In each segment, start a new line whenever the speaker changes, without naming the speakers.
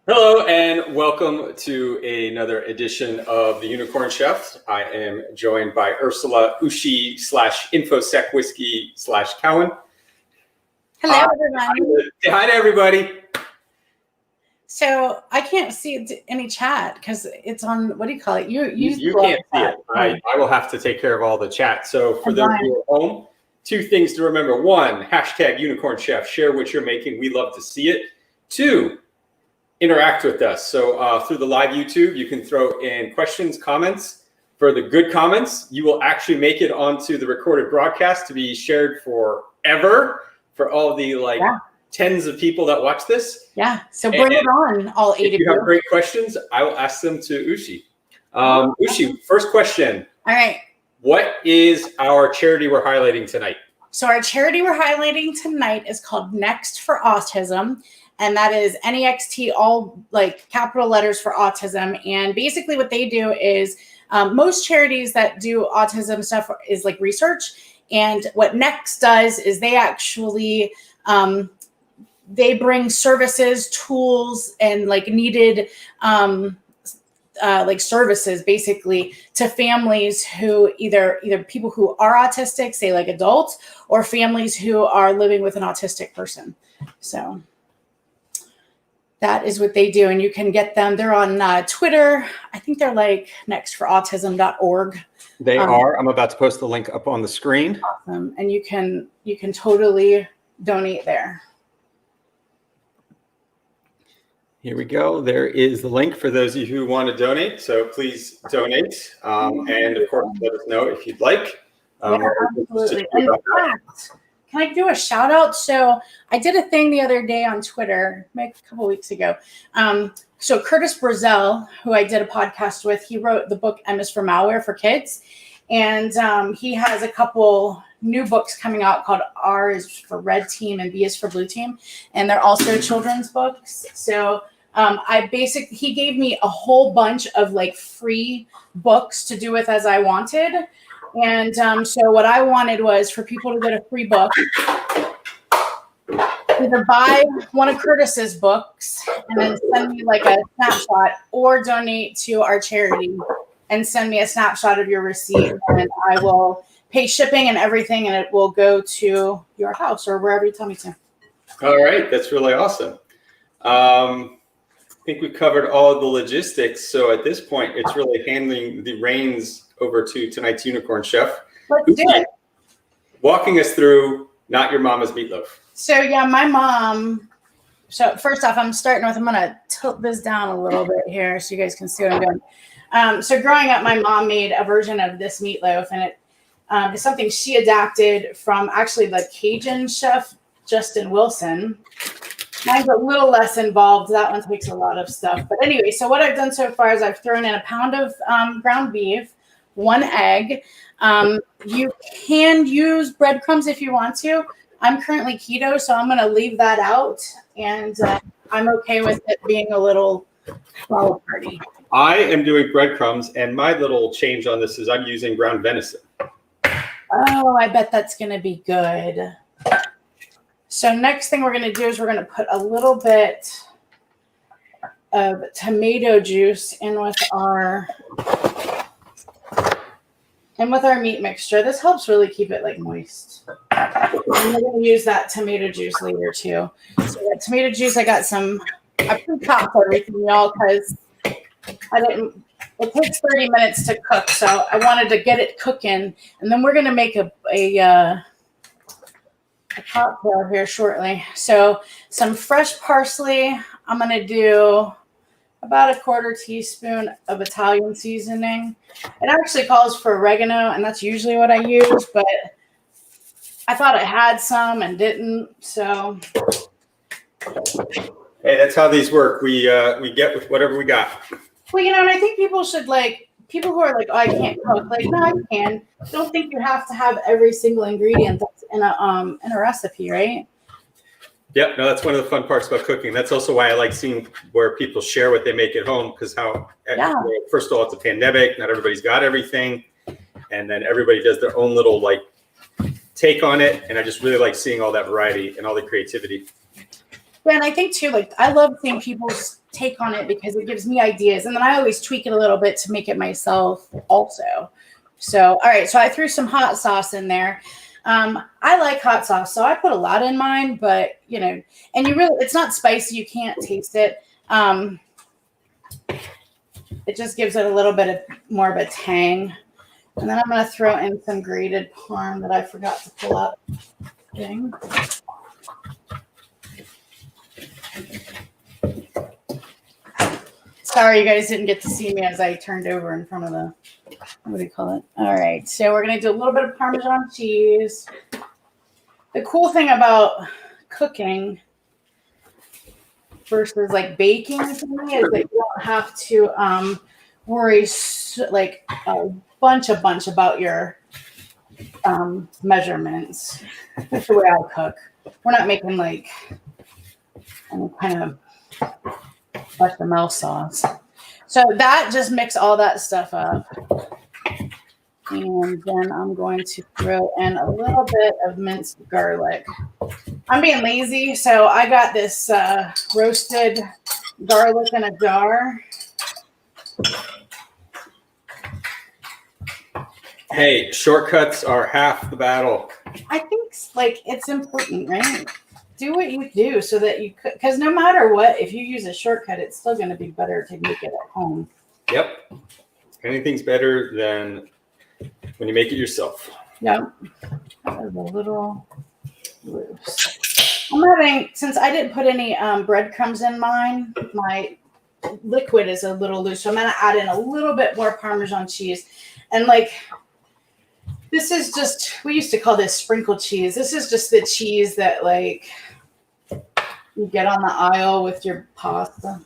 Hello and welcome to another edition of the Unicorn Chef. I am joined by Ursula, Ushi / InfoSec Whiskey / Cowan.
Hello, everyone.
Say hi to everybody.
So I can't see any chat because it's on, what do you call it? You
can't see it. I will have to take care of all the chat. So for those who are home, two things to remember. One, hashtag Unicorn Chef. Share what you're making. We love to see it. Two, interact with us. So through the live YouTube, you can throw in questions, comments. For the good comments, you will actually make it onto the recorded broadcast to be shared forever for all the tens of people that watch this.
Yeah, so bring it on, all 8 of you.
If you have great questions, I will ask them to Ushi. Ushi, first question.
All right.
What is our charity we're highlighting tonight?
So our charity we're highlighting tonight is called Next for Autism. And that is NEXT, all like capital letters for autism. And basically what they do is most charities that do autism stuff is like research. And what Next does is they actually, they bring services, tools, and like needed like services basically to families who either people who are autistic, say like adults, or families who are living with an autistic person. So that is what they do. And you can get them. They're on Twitter. I think they're like nextforautism.org.
They are. I'm about to post the link up on the screen.
Awesome. And you can totally donate there.
Here we go. There is the link for those of you who want to donate. So please donate. And of course, let us know if you'd like.
Absolutely. In fact, can I do a shout out? So I did a thing the other day on Twitter, maybe a couple weeks ago. So Curtis Brazel, who I did a podcast with, he wrote the book M is for Malware for Kids. And he has a couple new books coming out called R is for Red Team and B is for Blue Team. And they're also children's books. So he gave me a whole bunch of like free books to do with as I wanted. And so what I wanted was for people to get a free book, either buy one of Curtis's books and then send me like a snapshot, or donate to our charity and send me a snapshot of your receipt, and I will pay shipping and everything, and it will go to your house or wherever you tell me to.
All right, that's really awesome. I think we covered all of the logistics. So at this point, it's really handing the reins over to tonight's Unicorn Chef.
Let's do it.
Walking us through Not Your Mama's Meatloaf.
So yeah, my mom. So first off, I'm going to tilt this down a little bit here so you guys can see what I'm doing. So growing up, my mom made a version of this meatloaf, and it is something she adapted from actually the Cajun chef, Justin Wilson. Mine's a little less involved. That one takes a lot of stuff. But anyway, so what I've done so far is I've thrown in a pound of ground beef, 1 egg. You can use breadcrumbs if you want to. I'm currently keto, so I'm going to leave that out. And I'm okay with it being a little flour party.
I am doing breadcrumbs, and my little change on this is I'm using ground venison.
Oh, I bet that's going to be good. So next thing we're going to do is we're going to put a little bit of tomato juice in with our meat mixture. This helps really keep it like moist. And we're going to use that tomato juice later too. So that tomato juice, I pre-chopped everything, y'all, because it takes 30 minutes to cook. So I wanted to get it cooking. And then we're going to make a cocktail here shortly. So some fresh parsley. I'm going to do about 1/4 teaspoon of Italian seasoning. It actually calls for oregano, and that's usually what I use, but I thought I had some and didn't. So
hey, that's how these work. We get with whatever we got.
Well, and I think people should people who are like, oh, I can't cook. Like, no, I can. Don't think you have to have every single ingredient that's in a recipe, right?
Yeah, no, that's one of the fun parts about cooking. That's also why I like seeing where people share what they make at home, because first of all, it's a pandemic. Not everybody's got everything. And then everybody does their own little take on it. And I just really like seeing all that variety and all the creativity.
Yeah, and I think too, I love seeing people's take on it because it gives me ideas. And then I always tweak it a little bit to make it myself also. So, all right. So I threw some hot sauce in there. I like hot sauce, so I put a lot in mine, but you know, and it's not spicy. You can't taste it. It just gives it a little bit more of a tang. And then I'm going to throw in some grated parm that I forgot to pull up. Dang. Sorry, you guys didn't get to see me as I turned over in front of the, what do you call it? All right, so we're going to do a little bit of Parmesan cheese. The cool thing about cooking versus like baking to me is that you don't have to worry like a bunch about your measurements. That's the way I cook. We're not making like any kind of bechamel sauce. So that just mix all that stuff up. And then I'm going to throw in a little bit of minced garlic. I'm being lazy, so I got this roasted garlic in a jar.
Hey, shortcuts are half the battle.
I think like it's important, right? Do what you do so that you could, because no matter what, if you use a shortcut, it's still going to be better to make it at home.
Yep. Anything's better than when you make it yourself.
Yep. That was a little loose. I'm having, since I didn't put any breadcrumbs in mine, my liquid is a little loose. So I'm going to add in a little bit more Parmesan cheese. And like, this is just, we used to call this sprinkle cheese. This is just the cheese that like you get on the aisle with your pasta.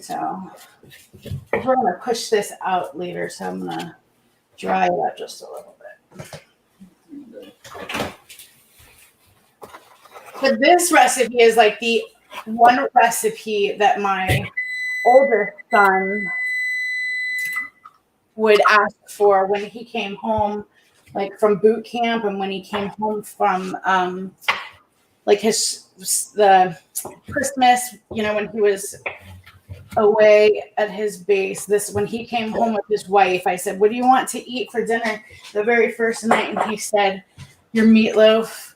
So we're going to push this out later. So I'm going to dry it up just a little bit. But this recipe is like the one recipe that my older son would ask for when he came home, like from boot camp, and when he came home from like the Christmas, you know, when he was away at his base. When he came home with his wife, I said, "What do you want to eat for dinner?" The very first night, and he said, "Your meatloaf."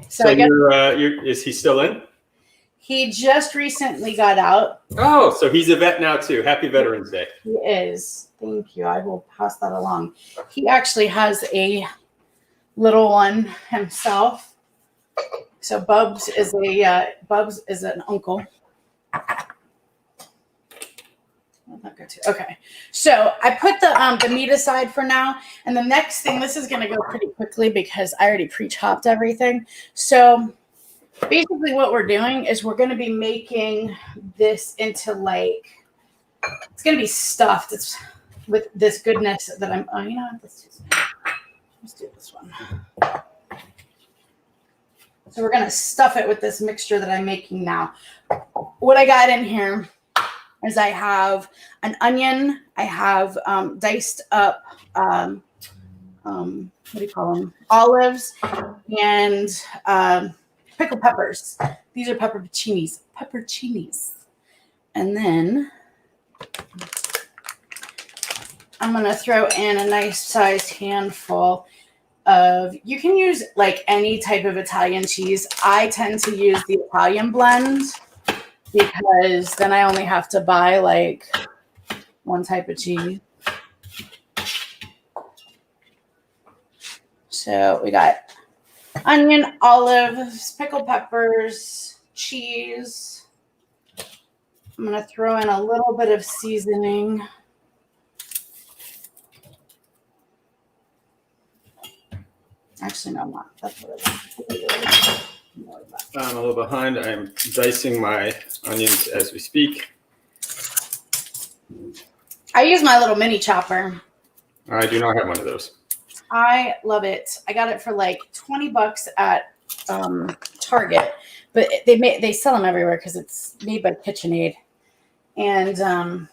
So I guess, is he still in?
He just recently got out.
Oh, so he's a vet now too. Happy Veterans Day.
He is. Thank you. I will pass that along. He actually has a little one himself. So Bubs is an uncle. Okay. So I put the meat aside for now. And the next thing, this is going to go pretty quickly because I already pre-chopped everything. So basically what we're doing is we're going to be making this into like, it's going to be stuffed. It's with this goodness that I'm, you know, let's do this one. So we're going to stuff it with this mixture that I'm making now. What I got in here is I have an onion. I have diced up, what do you call them? Olives and pickled peppers. These are pepperoncinis. And then I'm going to throw in a nice sized handful of, you can use like any type of Italian cheese. I tend to use the Italian blend because then I only have to buy like one type of cheese. So we got onion, olives, pickled peppers, cheese. I'm going to throw in a little bit of seasoning. Actually, no, I'm not. That's what I want.
I'm a little behind. I'm dicing my onions as we speak.
I use my little mini chopper.
I do not have one of those.
I love it. I got it for like $20 at Target, but they sell them everywhere because it's made by KitchenAid, and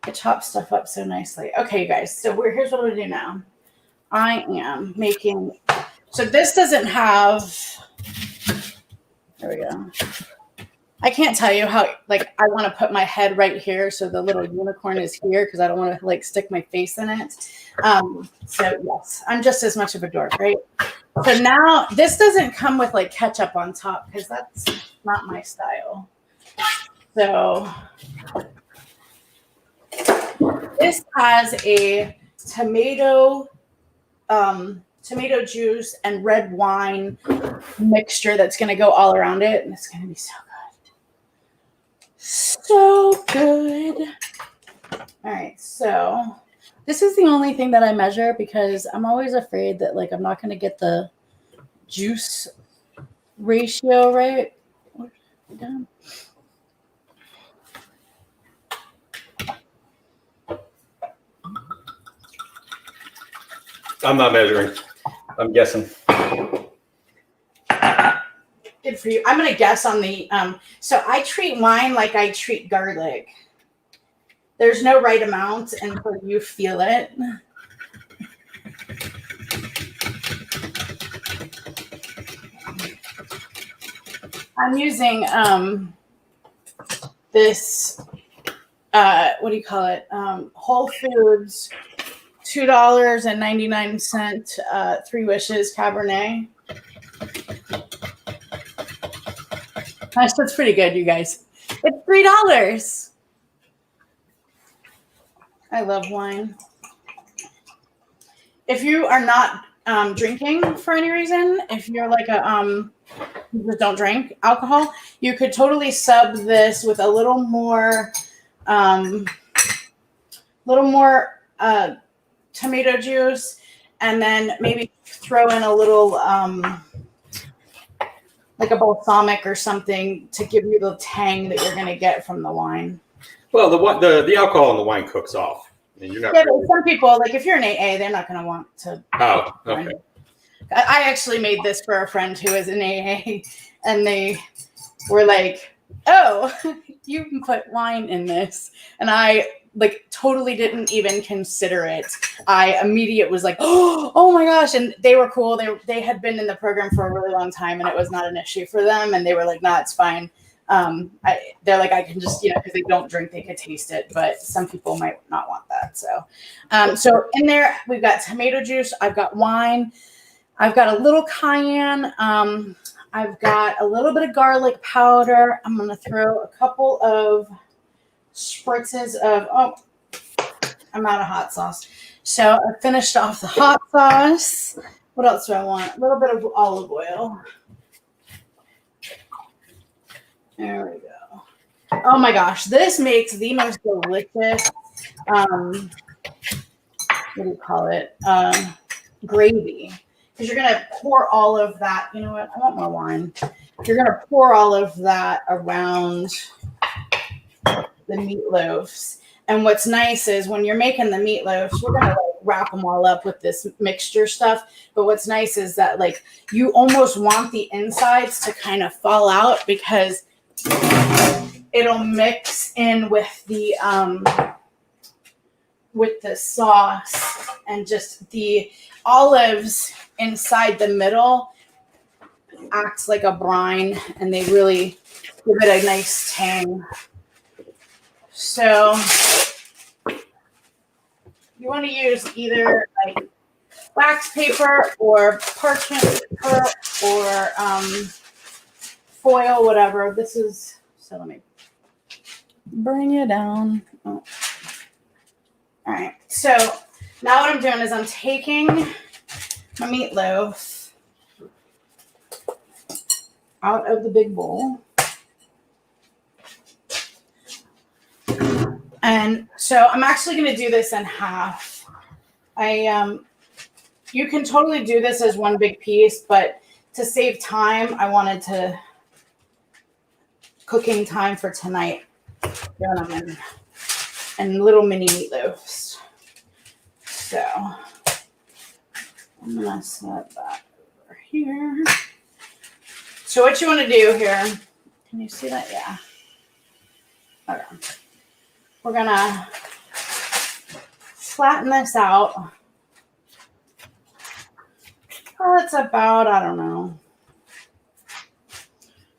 it chops stuff up so nicely. Okay, you guys. So here's what I'm gonna do now. I am making. So this doesn't have. There we go. I can't tell you how, like, I want to put my head right here so the little unicorn is here because I don't want to, like, stick my face in it. So, yes, I'm just as much of a dork, right? So now, this doesn't come with, like, ketchup on top because that's not my style. So, this has a tomato juice and red wine mixture that's going to go all around it, and it's going to be so good. So good. All right, so this is the only thing that I measure because I'm always afraid that, like, I'm not going to get the juice ratio right. Done.
I'm not measuring. I'm guessing.
Good for you. I'm going to guess on the, so I treat wine like I treat garlic. There's no right amount until you feel it. I'm using this, what do you call it? Whole Foods, $2.99, Three Wishes Cabernet. That's pretty good, you guys. It's $3. I love wine. If you are not drinking for any reason, if you're like a you just don't drink alcohol, you could totally sub this with a little more tomato juice, and then maybe throw in a little like a balsamic or something to give you the tang that you're going to get from the wine.
Well, the alcohol in the wine cooks off. I mean, you're not
but some people, like if you're an AA, they're not going to want to.
Oh, okay.
I actually made this for a friend who is an AA, and they were like, "Oh, you can put wine in this," and I like totally didn't even consider it. I immediately was like, oh my gosh. And they were cool. They had been in the program for a really long time and it was not an issue for them. And they were like, nah, it's fine. They're like, I can just, because they don't drink, they could taste it, but some people might not want that. So in there, we've got tomato juice. I've got wine. I've got a little cayenne. I've got a little bit of garlic powder. I'm going to throw a couple of spritzes of, I'm out of hot sauce. So I finished off the hot sauce. What else do I want? A little bit of olive oil. There we go. Oh my gosh, this makes the most delicious, what do you call it? Gravy. Because you're going to pour all of that. You know what? I want more wine. You're going to pour all of that around the meatloafs. And what's nice is when you're making the meatloafs, we're going to wrap them all up with this mixture stuff. But what's nice is that like you almost want the insides to kind of fall out because it'll mix in with the sauce, and just the olives inside the middle acts like a brine, and they really give it a nice tang. So you want to use either like wax paper or parchment paper or foil, whatever. This is, so let me bring it down. Oh. All right. So now what I'm doing is I'm taking my meatloaf out of the big bowl. And so I'm actually going to do this in half. You can totally do this as one big piece, but to save time, I wanted to cooking time for tonight. Doing them in little mini meatloafs. So I'm going to set that over here. So what you want to do here, can you see that? Yeah. Okay. We're going to flatten this out. Oh, it's about, I don't know,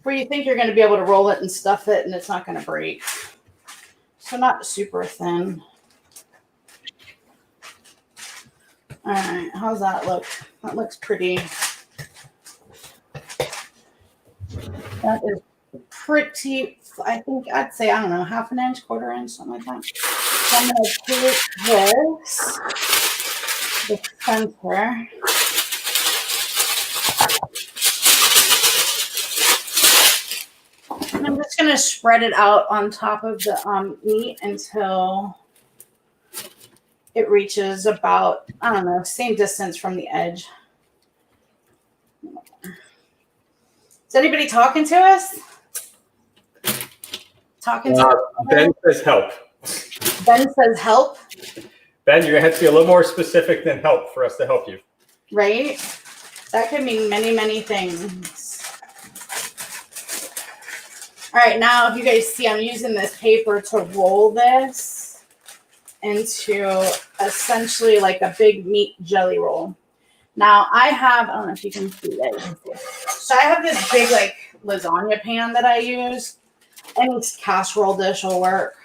where you think you're going to be able to roll it and stuff it and it's not going to break. So not super thin. All right, how's that look? That looks pretty. That is pretty, I think I'd say, I don't know, half an inch, quarter inch, something like that. So I'm going to take this, the center. And I'm just going to spread it out on top of the meat until it reaches about, I don't know, same distance from the edge. Is anybody talking to us?
Ben says help.
Ben says help.
Ben, you're going to have to be a little more specific than help for us to help you.
Right? That could mean many, many things. All right, now if you guys see, I'm using this paper to roll this into essentially like a big meat jelly roll. Now I don't know if you can see that. So I have this big like lasagna pan that I use. Any casserole dish will work.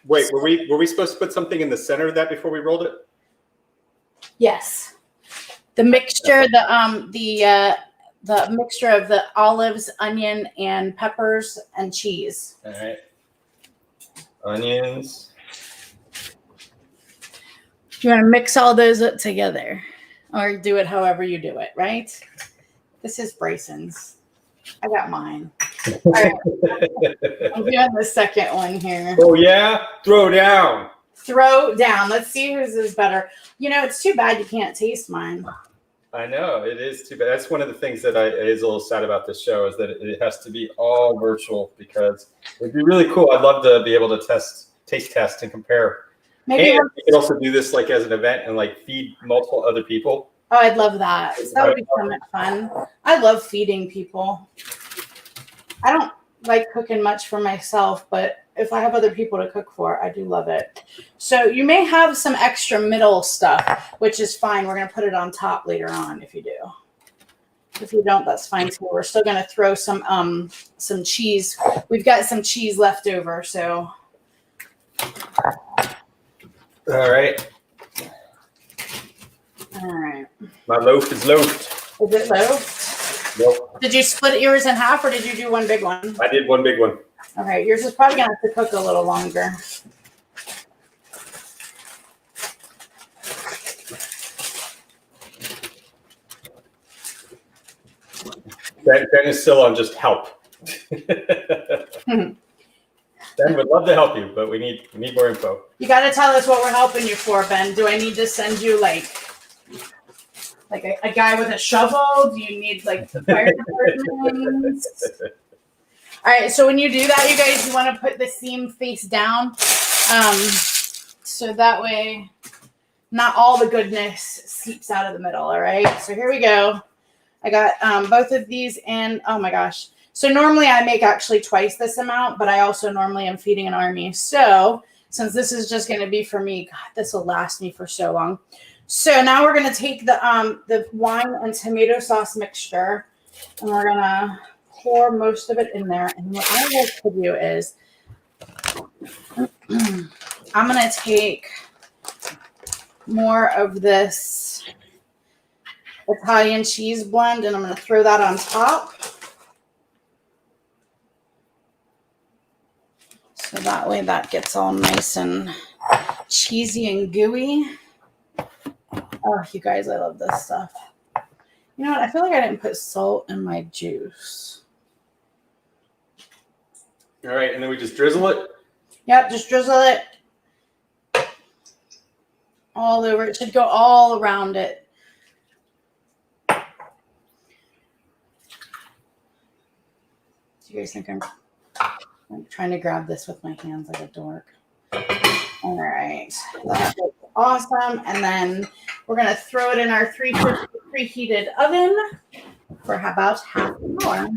Wait, were we supposed to put something in the center of that before we rolled it?
Yes. The mixture, the mixture of the olives, onion, and peppers and cheese.
All right. Onions.
You want to mix all those up together or do it however you do it, right? This is Bryson's. I got mine. All right. I'm doing the second one here.
Oh, yeah? Throw down.
Throw down. Let's see whose is better. You know, it's too bad you can't taste mine.
I know. It is too bad. That's one of the things that is a little sad about this show is that it has to be all virtual because it'd be really cool. I'd love to be able to taste test and compare. Maybe and we could also do this like as an event and like feed multiple other people.
Oh, I'd love that. That would be so much fun. I love feeding people. I don't like cooking much for myself, but if I have other people to cook for, I do love it. So you may have some extra middle stuff, which is fine. We're going to put it on top later on if you do. If you don't, that's fine too. We're still going to throw some cheese. We've got some cheese left over, so.
All right.
All right.
My loaf is loafed.
Is it loafed?
Nope.
Did you split yours in half or did you do one big one?
I did one big one.
Okay, yours is probably going to have to cook a little longer.
Ben is still on just help. Ben would love to help you, but we need more info. You
got to tell us what we're helping you for, Ben. Do I need to send you like a guy with a shovel? Do you need like the fire department? All right, so when you do that, you guys, you want to put the seam face down, so that way not all the goodness seeps out of the middle. All right, so here we go. I got both of these in. Oh my gosh. So normally I make actually twice this amount, but I also normally am feeding an army. So since this is just going to be for me, God, this will last me for so long. So now we're going to take the wine and tomato sauce mixture, and we're going to pour most of it in there. And what I like to do is I'm going to take more of this Italian cheese blend, and I'm going to throw that on top. So that way that gets all nice and cheesy and gooey. Oh, you guys, I love this stuff. You know what? I feel like I didn't put salt in my juice.
All right, and then we just drizzle it?
Yep, just drizzle it all over. It should go all around it. Do you guys think I'm trying to grab this with my hands like a dork? All right, that's awesome. And then we're going to throw it in our 350 preheated oven for about half an hour.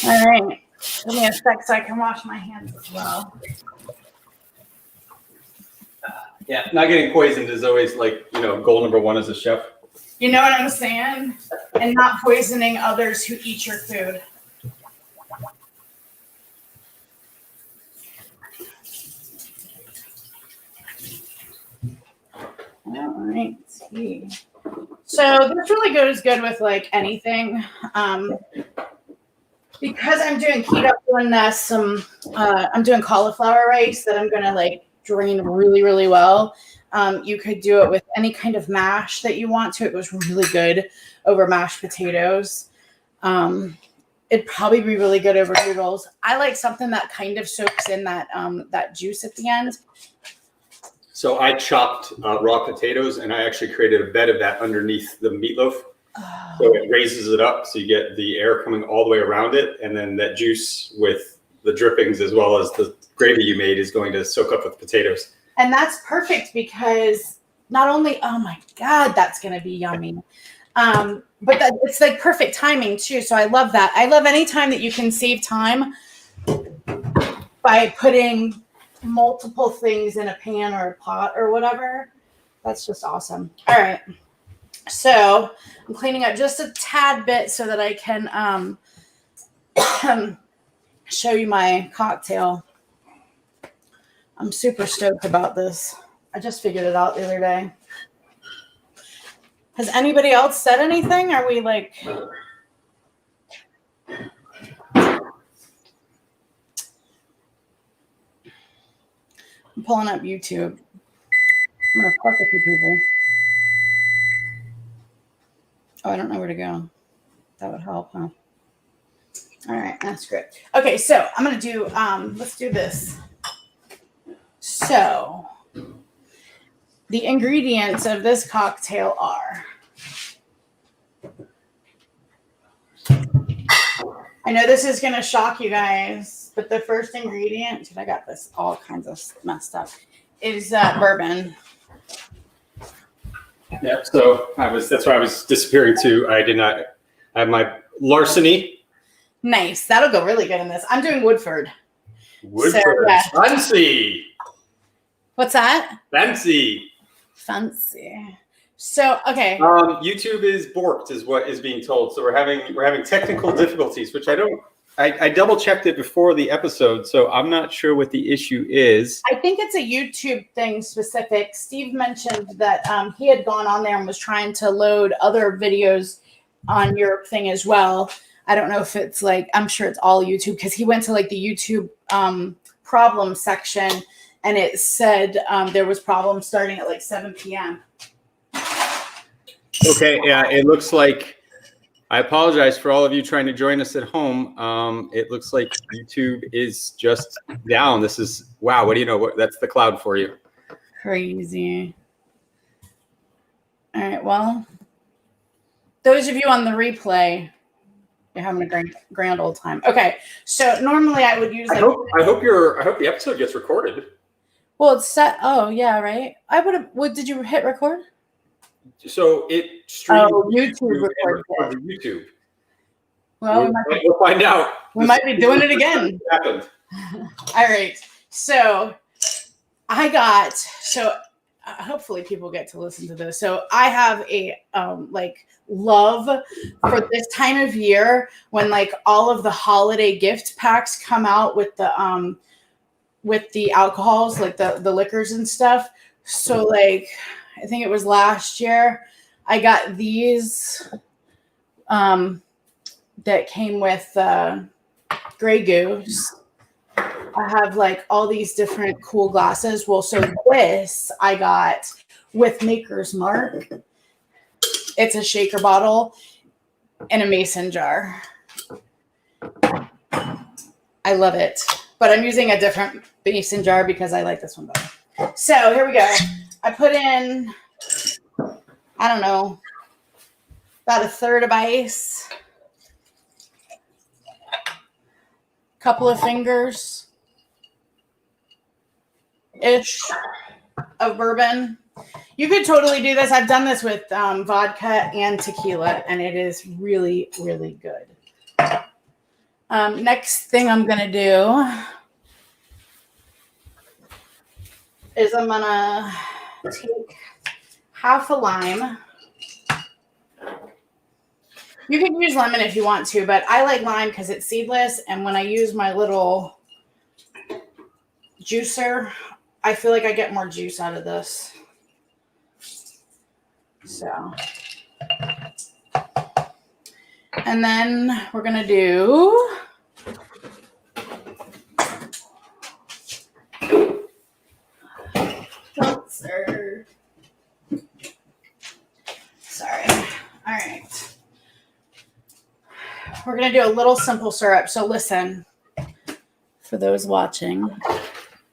All right, give me a sec so I can wash my hands as well.
Yeah, not getting poisoned is always like, goal number one as a chef.
You know what I'm saying? And not poisoning others who eat your food. All right. So this really goes good with like anything. Because I'm doing keto and I'm doing cauliflower rice that I'm gonna like drain really, really well. You could do it with any kind of mash that you want to. It goes really good over mashed potatoes. It'd probably be really good over noodles. I like something that kind of soaks in that juice at the end.
So I chopped raw potatoes, and I actually created a bed of that underneath the meatloaf. So it raises it up, so you get the air coming all the way around it, and then that juice with the drippings as well as the gravy you made is going to soak up with potatoes.
And that's perfect because not only, oh my God, that's going to be yummy. But it's like perfect timing too. So I love that. I love any time that you can save time by putting multiple things in a pan or a pot or whatever. That's just awesome. All right. So I'm cleaning up just a tad bit so that I can show you my cocktail. I'm super stoked about this. I just figured it out the other day. Has anybody else said anything? Are we like... I'm pulling up YouTube. I'm going to fuck a few people. Oh, I don't know where to go. That would help, huh? All right, that's great. Okay, so I'm going to do, let's do this. So, the ingredients of this cocktail are, I know this is going to shock you guys, but the first ingredient, I got this all kinds of messed up, is bourbon.
Yeah, so that's why I was disappearing too. I have my larceny.
Nice. That'll go really good in this. I'm doing Woodford.
Woodford. So, yeah. Fancy.
What's that?
Fancy.
So, okay.
YouTube is borked is what is being told. So we're having technical difficulties, which I double checked it before the episode, so I'm not sure what the issue is.
I think it's a YouTube thing specific. Steve mentioned that he had gone on there and was trying to load other videos on your thing as well. I don't know if it's like, I'm sure it's all YouTube because he went to like the YouTube problem section and it said there was problems starting at like 7 p.m.
Okay, yeah, it looks like, I apologize for all of you trying to join us at home. It looks like YouTube is just down. This is, wow, what do you know? That's the cloud for you.
Crazy. All right, well, those of you on the replay, you're having a grand old time. Okay, so normally I would use. I hope
the episode gets recorded.
Well, it's set. Oh yeah, right. I would have. Did you hit record?
So it streams.
Oh, YouTube record
YouTube.
Well,
we'll find out.
We might be doing it again.
Happened.
All right. So hopefully people get to listen to this. So I have a love for this time of year when like all of the holiday gift packs come out with the alcohols, like the liquors and stuff. So like I think it was last year I got these that came with Grey Goose. I have like all these different cool glasses. Well, so this I got with Maker's Mark. It's a shaker bottle and a mason jar. I love it. But I'm using a different mason jar because I like this one better. So here we go. I put in, I don't know, about a third of ice. Couple of fingers ish of bourbon. You could totally do this. I've done this with vodka and tequila, and it is really, really good. Next thing I'm going to do is I'm going to take half a lime. You can use lemon if you want to, but I like lime because it's seedless. And when I use my little juicer, I feel like I get more juice out of this. So, and then we're going to do seltzer. Sorry. All right. We're going to do a little simple syrup. So listen, for those watching. All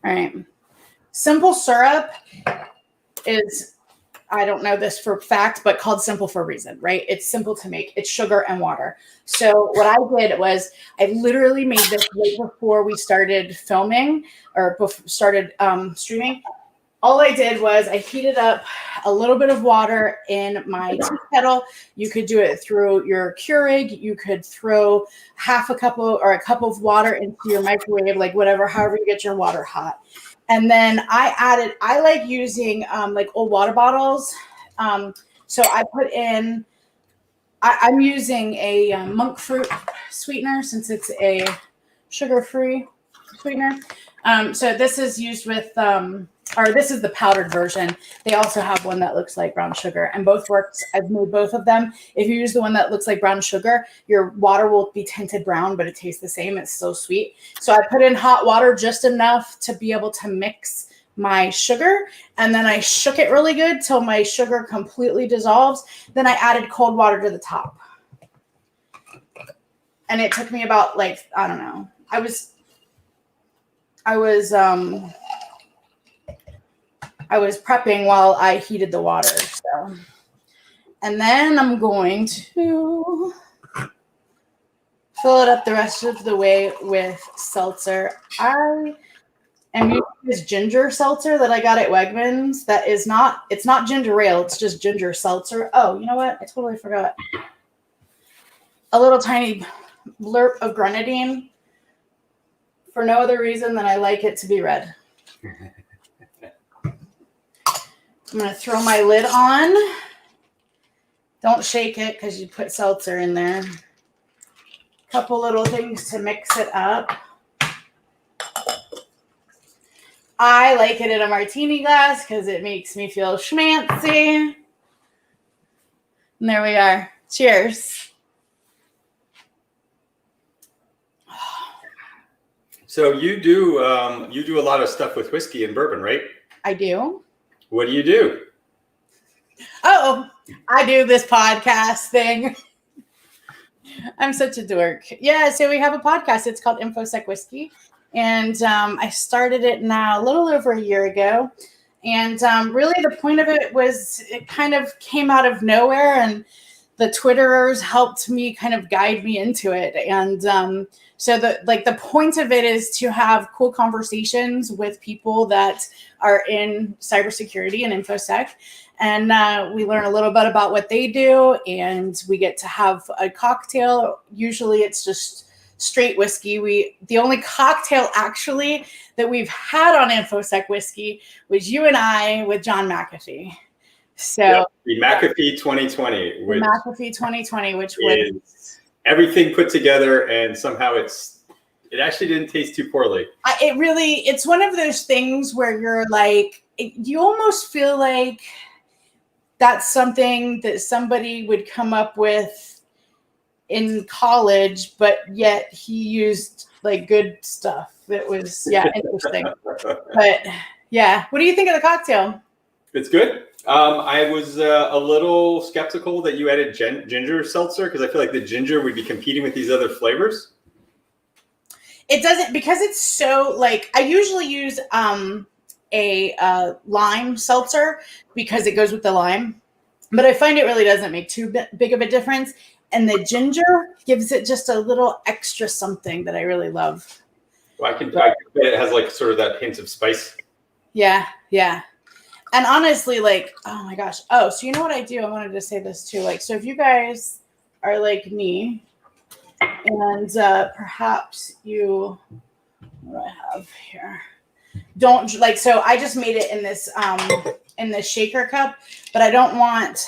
right. Simple syrup is, I don't know this for fact, but called simple for a reason, right? It's simple to make. It's sugar and water. So what I did was I literally made this right before we started filming or started streaming. All I did was I heated up a little bit of water in my tea kettle. You could do it through your Keurig. You could throw half a cup or a cup of water into your microwave, like whatever, however you get your water hot. And then I like using like old water bottles. So I put in, I'm using a monk fruit sweetener since it's a sugar-free sweetener. So this is used with, or this is the powdered version. They also have one that looks like brown sugar, and both works. I've made both of them. If you use the one that looks like brown sugar, your water will be tinted brown, but it tastes the same. It's so sweet. So I put in hot water just enough to be able to mix my sugar, and then I shook it really good till my sugar completely dissolves. Then I added cold water to the top. And it took me about, like, I don't know. I was prepping while I heated the water. So, and then I'm going to fill it up the rest of the way with seltzer. I am using this ginger seltzer that I got at Wegmans. That is not, it's not ginger ale. It's just ginger seltzer. Oh, you know what? I totally forgot. A little tiny blurb of grenadine for no other reason than I like it to be red. I'm going to throw my lid on. Don't shake it because you put seltzer in there. Couple little things to mix it up. I like it in a martini glass because it makes me feel schmancy. And there we are. Cheers.
So you do a lot of stuff with whiskey and bourbon, right?
I do.
What do you do?
Oh, I do this podcast thing. I'm such a dork. Yeah, so we have a podcast. It's called InfoSec Whiskey. And I started it now a little over a year ago. And really the point of it was it kind of came out of nowhere. And the Twitterers helped me kind of guide me into it. And so the point of it is to have cool conversations with people that are in cybersecurity and InfoSec. And we learn a little bit about what they do, and we get to have a cocktail. Usually it's just straight whiskey. The only cocktail actually that we've had on InfoSec Whiskey was you and I with John McAfee. So yep,
the McAfee 2020.
The McAfee 2020, which was
everything put together, and somehow it actually didn't taste too poorly.
It's one of those things where you're like, you almost feel like that's something that somebody would come up with in college, but yet he used like good stuff. It was, interesting. But yeah, what do you think of the cocktail?
It's good. I was a little skeptical that you added ginger seltzer because I feel like the ginger would be competing with these other flavors.
It doesn't, because it's so like, I usually use a lime seltzer because it goes with the lime, but I find it really doesn't make too big of a difference. And the ginger gives it just a little extra something that I really love.
Well, I can bet it has like sort of that hint of spice.
Yeah, yeah. And honestly, like, oh my gosh. Oh, so you know what I do? I wanted to say this too. Like, so if you guys are like me, and perhaps you, what do I have here? Don't like, so I just made it in this in the shaker cup, but I don't want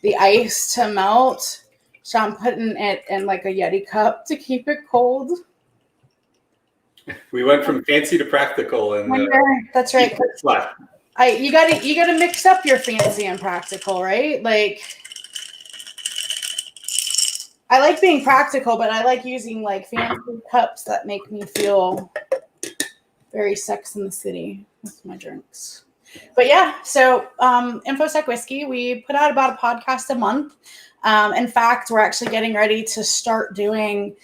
the ice to melt. So I'm putting it in like a Yeti cup to keep it cold.
We went from fancy to practical, and
that's right. You gotta mix up your fancy and practical, right? Like, I like being practical, but I like using like fancy cups that make me feel very Sex in the City with my drinks. But yeah, so InfoSec Whiskey, we put out about a podcast a month. In fact, we're actually getting ready to start doing,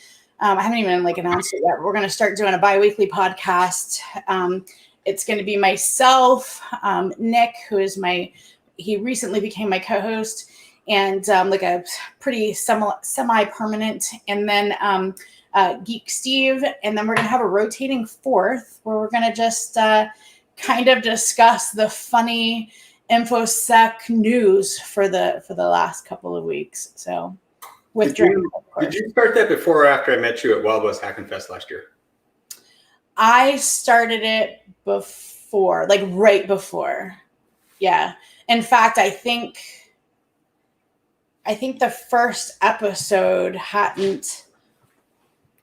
I haven't even like announced it yet. We're going to start doing a bi-weekly podcast. It's going to be myself, Nick, who is he recently became my co-host, and like a pretty semi-permanent, and then Geek Steve, and then we're going to have a rotating fourth where we're going to just kind of discuss the funny InfoSec news for the last couple of weeks. So did
you start that before or after I met you at Wild West Hack and Fest last year?
I started it before, like right before. Yeah. In fact, I think the first episode hadn't.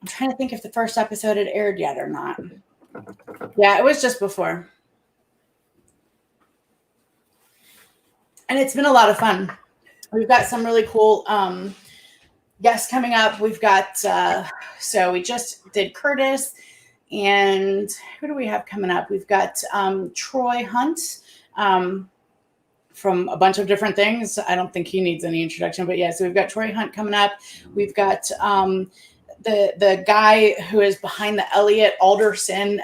I'm trying to think if the first episode had aired yet or not. Yeah, it was just before. And it's been a lot of fun. We've got some really cool guests coming up. We've got, so we just did Curtis, and who do we have coming up? We've got Troy Hunt from a bunch of different things. I don't think he needs any introduction, but yeah, so we've got Troy Hunt coming up. We've got the guy who is behind the Elliot Alderson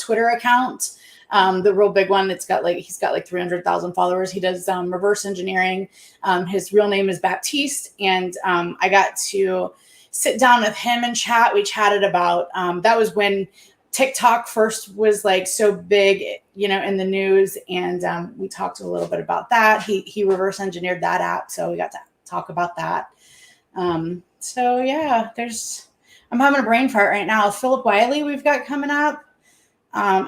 Twitter account. The real big one. He's got like 300,000 followers. He does reverse engineering. His real name is Baptiste. And I got to sit down with him and chat. We chatted about, that was when TikTok first was like so big, in the news. And we talked a little bit about that. He reverse engineered that app. So we got to talk about that. So yeah, I'm having a brain fart right now. Philip Wiley we've got coming up.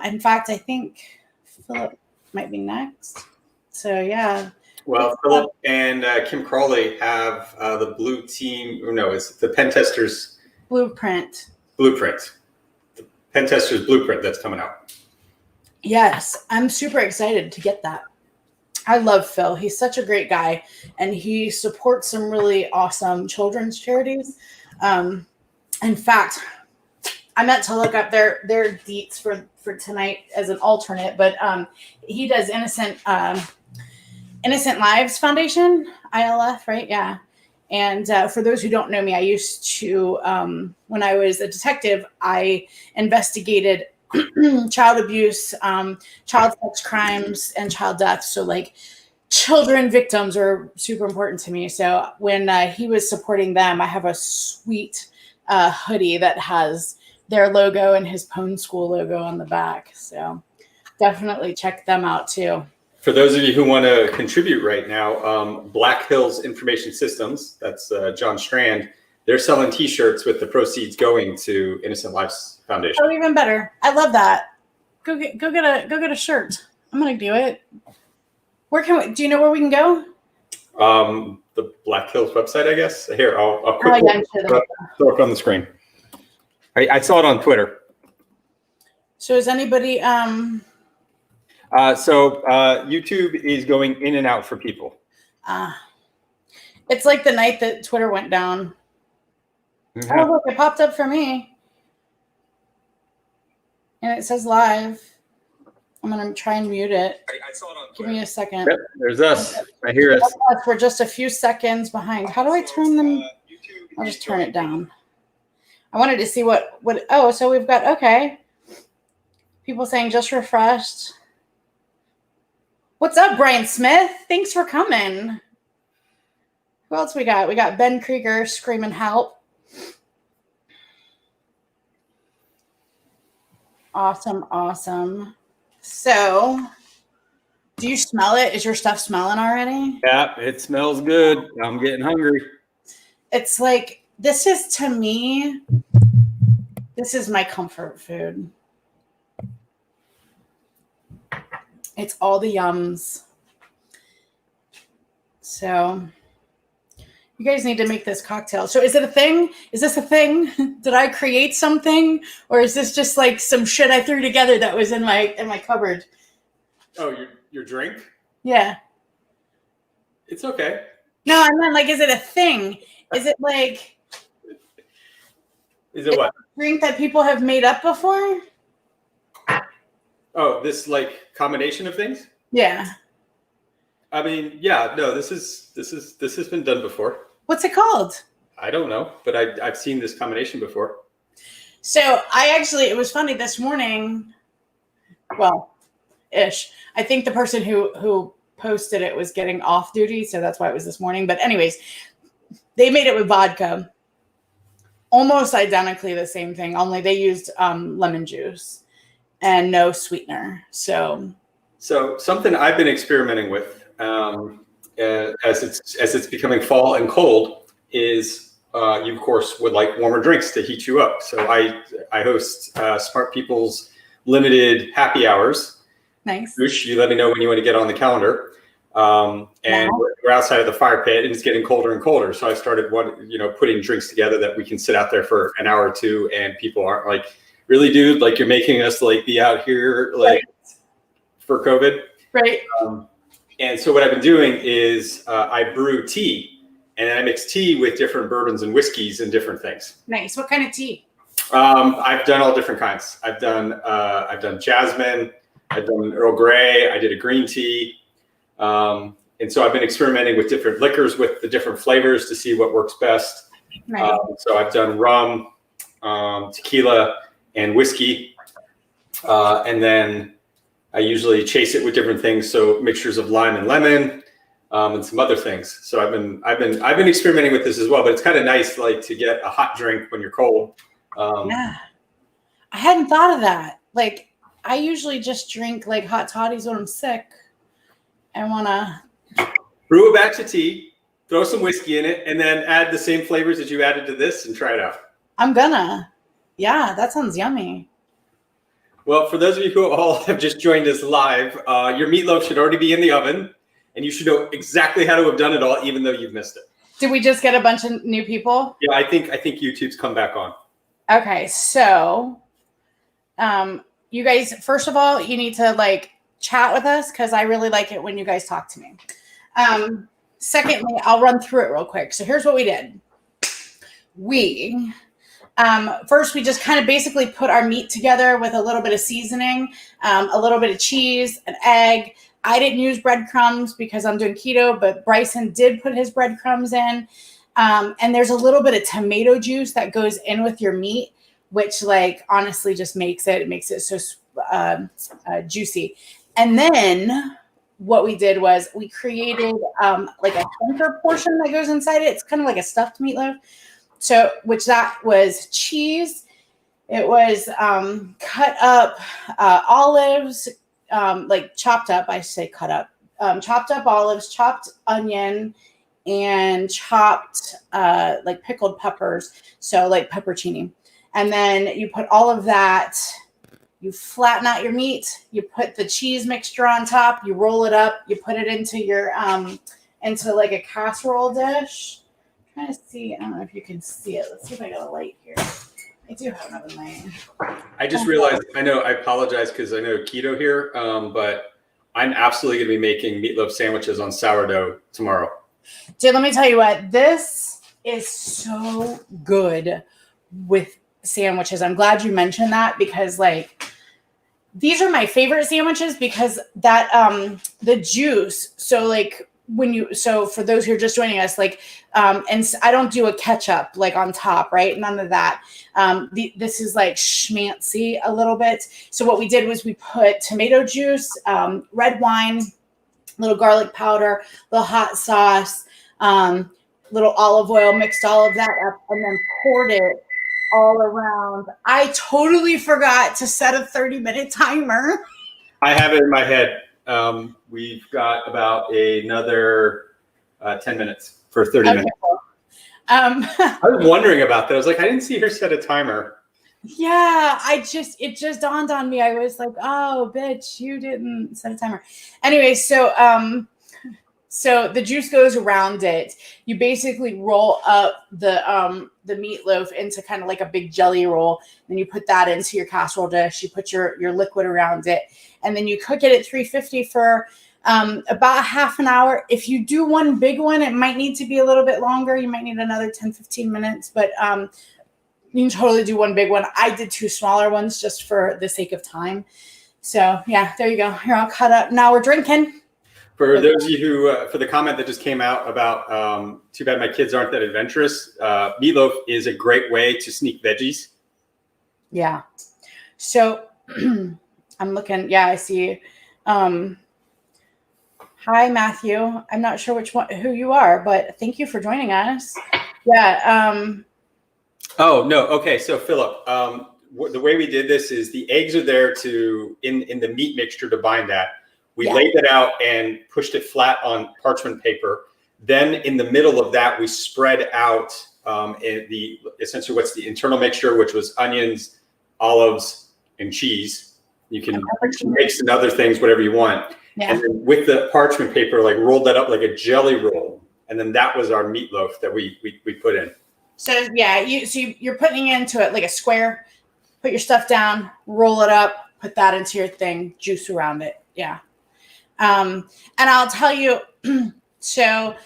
In fact, I think Philip might be next. So yeah.
Well, Philip and Kim Crawley have the blue team. Or no, it's the Pen Testers
Blueprint.
The Pen Testers Blueprint that's coming out.
Yes, I'm super excited to get that. I love Phil. He's such a great guy, and he supports some really awesome children's charities. In fact, I meant to look up their deets for tonight as an alternate, but he does Innocent Lives Foundation, ILF, right? Yeah. And for those who don't know me, I used to, when I was a detective, I investigated child abuse, child sex crimes, and child death. So like children victims are super important to me. So when he was supporting them, I have a sweet hoodie that has their logo and his Pwn School logo on the back. So definitely check them out too.
For those of you who want to contribute right now, Black Hills Information Systems, that's John Strand, they're selling T-shirts with the proceeds going to Innocent Lives Foundation.
Oh, even better! I love that. Go get a shirt. I'm gonna do it. Where can we? Do you know where we can go?
The Black Hills website, I guess. Here, I'll quickly throw it on the screen. I saw it on Twitter.
So is anybody?
So YouTube is going in and out for people.
It's like the night that Twitter went down. Mm-hmm. Oh, look, it popped up for me. And it says live. I'm going to try and mute it.
I saw it on Twitter.
Give me a second.
Yep, there's us. I hear us.
We're just a few seconds behind. How do I turn them? I'll just turn it down. I wanted to see what, oh, so we've got, okay. People saying just refreshed. What's up, Brian Smith? Thanks for coming. Who else we got? We got Ben Krieger screaming help. Awesome. So, do you smell it? Is your stuff smelling already?
Yeah, it smells good. I'm getting hungry.
It's like, this is my comfort food. It's all the yums. So you guys need to make this cocktail. So is it a thing? Is this a thing? Did I create something? Or is this just like some shit I threw together that was in my cupboard?
Oh, your drink?
Yeah.
It's okay.
No, I meant like, is it a thing? Is it like...
Is it what?
A drink that people have made up before?
Oh, this like combination of things?
Yeah.
I mean, yeah, no, this has been done before.
What's it called?
I don't know, but I've seen this combination before.
So it was funny this morning. Well, ish. I think the person who posted it was getting off duty, so that's why it was this morning. But anyways, they made it with vodka. Almost identically the same thing, only they used lemon juice and no sweetener. So
something I've been experimenting with as it's becoming fall and cold is you of course would like warmer drinks to heat you up. So I host Smart People's limited happy hours.
Nice.
Ushi, you let me know when you want to get on the calendar. And we're outside of the fire pit, and it's getting colder and colder. So I started putting drinks together that we can sit out there for an hour or two, and people aren't like, really, dude, like you're making us like be out here like for COVID.
Right.
And so what I've been doing is I brew tea, and I mix tea with different bourbons and whiskeys and different things.
Nice. What kind of tea?
I've done all different kinds. I've done jasmine. I've done Earl Grey. I did a green tea. And so I've been experimenting with different liquors with the different flavors to see what works best.
Right.
So I've done rum, tequila, and whiskey. And then I usually chase it with different things. So mixtures of lime and lemon, and some other things. So I've been experimenting with this as well, but it's kind of nice, like to get a hot drink when you're cold.
Yeah. I hadn't thought of that. Like I usually just drink like hot toddies when I'm sick. I want to
brew a batch of tea, throw some whiskey in it, and then add the same flavors that you added to this and try it out.
I'm gonna. Yeah, that sounds yummy.
Well, for those of you who all have just joined us live, your meatloaf should already be in the oven, and you should know exactly how to have done it all, even though you've missed it.
Did we just get a bunch of new people?
Yeah, I think YouTube's come back on.
Okay, so you guys, first of all, you need to like chat with us because I really like it when you guys talk to me. Secondly, I'll run through it real quick. So here's what we did. First, we just kind of basically put our meat together with a little bit of seasoning, a little bit of cheese, an egg. I didn't use breadcrumbs because I'm doing keto, but Bryson did put his breadcrumbs in. And there's a little bit of tomato juice that goes in with your meat, which like honestly just makes it so juicy. And then what we did was we created like a center portion that goes inside it. It's kind of like a stuffed meatloaf. So, that was cheese. It was cut up olives, like chopped up. I say cut up. Chopped up olives, chopped onion, and chopped like pickled peppers. So like peppercini. And then you put all of that. You flatten out your meat, you put the cheese mixture on top, you roll it up, you put it into your, into like a casserole dish. I'm trying to see, I don't know if you can see it. Let's see if I got a light here. I do have another light.
I just realized, I apologize because I know keto here, but I'm absolutely going to be making meatloaf sandwiches on sourdough tomorrow.
Dude, let me tell you what, this is so good with sandwiches. I'm glad you mentioned that because like, these are my favorite sandwiches because that the juice. So like so for those who are just joining us, like and I don't do a ketchup like on top, right? None of that. This is like schmancy a little bit. So what we did was we put tomato juice, red wine, little garlic powder, little hot sauce, little olive oil, mixed all of that up, and then poured it all around. I totally forgot to set a 30-minute timer.
I have it in my head. We've got about another 10 minutes for 30 minutes.
Cool.
I was wondering about that. I was like, I didn't see her set a timer.
Yeah, it just dawned on me. I was like, oh, bitch, you didn't set a timer. Anyway, so So the juice goes around it. You basically roll up the meatloaf into kind of like a big jelly roll. Then you put that into your casserole dish. You put your liquid around it, and then you cook it at 350 for about half an hour. If you do one big one, it might need to be a little bit longer. You might need another 10, 15 minutes, but you can totally do one big one. I did 2 smaller ones just for the sake of time. So yeah, there you go. Here, I'll cut up. Now we're drinking.
For those of you who, for the comment that just came out about, too bad my kids aren't that adventurous, meatloaf is a great way to sneak veggies.
Yeah. So I'm looking. Yeah, I see. Hi, Matthew. I'm not sure who you are, but thank you for joining us. Yeah.
Oh, no. Okay. So Philip, the way we did this is the eggs are there in the meat mixture to bind that. We laid that out and pushed it flat on parchment paper. Then in the middle of that, we spread out essentially what's the internal mixture, which was onions, olives, and cheese. You can mix in other things, whatever you want. Yeah. And then with the parchment paper, like rolled that up like a jelly roll. And then that was our meatloaf that we put in. So
yeah, you're putting into it like a square, put your stuff down, roll it up, put that into your thing, juice around it. Yeah. And I'll tell you, so